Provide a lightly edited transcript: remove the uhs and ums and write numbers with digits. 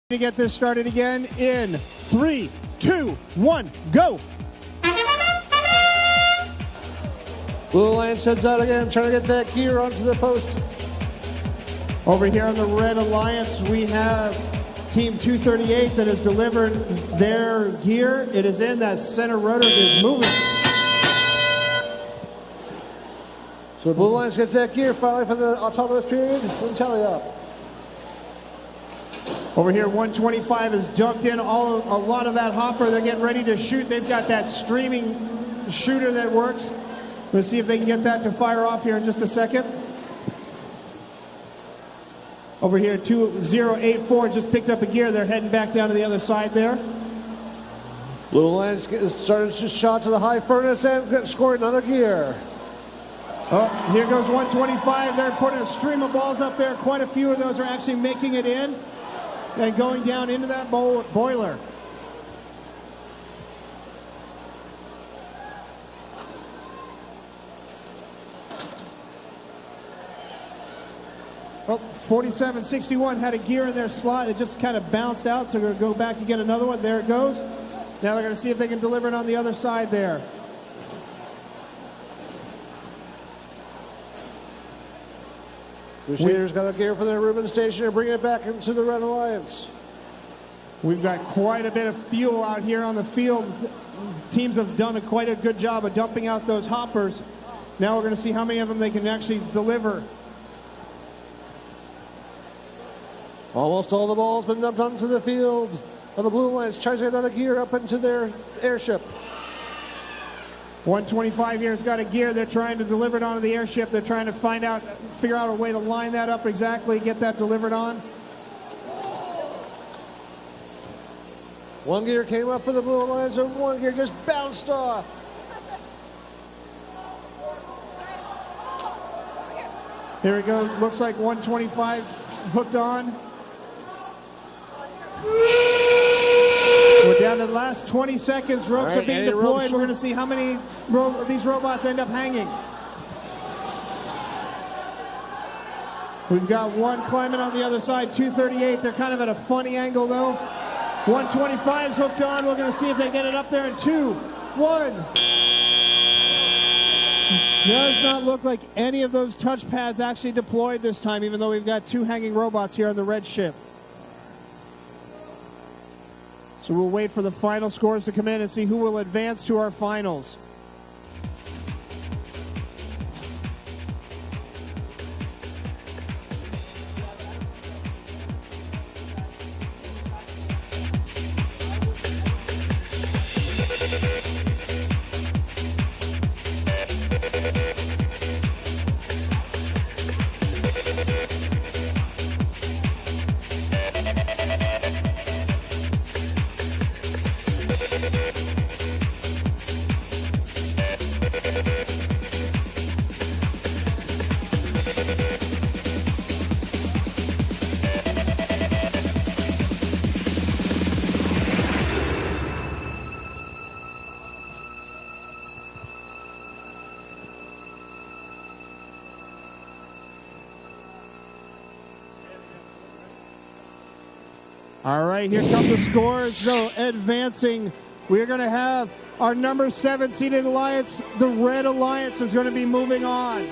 To get this started again in 3, 2, 1, go. Blue Alliance heads out again, trying to get that gear onto the post. Over here on the Red Alliance, we have Team 238 that has delivered their gear. It is in that center rotor is moving. So Blue Alliance gets that gear finally for the autonomous period. Tally up. Over here, 125 has dumped in a lot of that hopper. They're getting ready to shoot. They've got that streaming shooter that works. Let's see if they can get that to fire off here in just a second. Over here, 2084 just picked up a gear. They're heading back down to the other side there. Blue Alliance started to shot to the high furnace and scored another gear. Oh, here goes 125. They're putting a stream of balls up there. Quite a few of those are actually making it in and going down into that boiler. Oh, 4761 had a gear in their slot. It just kind of bounced out, so they're going to go back and get another one. There it goes. Now they're going to see if they can deliver it on the other side there. Crusaders got a gear for their Reuben station and bringing it back into the Red Alliance. We've got quite a bit of fuel out here on the field. Teams have done quite a good job of dumping out those hoppers. Now we're going to see how many of them they can actually deliver. Almost all the balls been dumped onto the field. And the Blue Alliance tries to get another gear up into their airship. 125 here has got a gear. They're trying to deliver it onto the airship. They're trying to figure out a way to line that up exactly, get that delivered on. One gear came up for the Blue Alliance, and one gear just bounced off. Here it goes. Looks like 125 hooked on. We're down to the last 20 seconds. Ropes are being deployed. We're going to see how many of these robots end up hanging. We've got one climbing on the other side, 238. They're kind of at a funny angle, though. 125's hooked on. We're going to see if they get it up there in 2, 1. Does not look like any of those touch pads actually deployed this time, even though we've got 2 hanging robots here on the red ship. So we'll wait for the final scores to come in and see who will advance to our finals. All right, here come the scores. So advancing, we're going to have our number 7 seeded alliance. The Red Alliance is going to be moving on.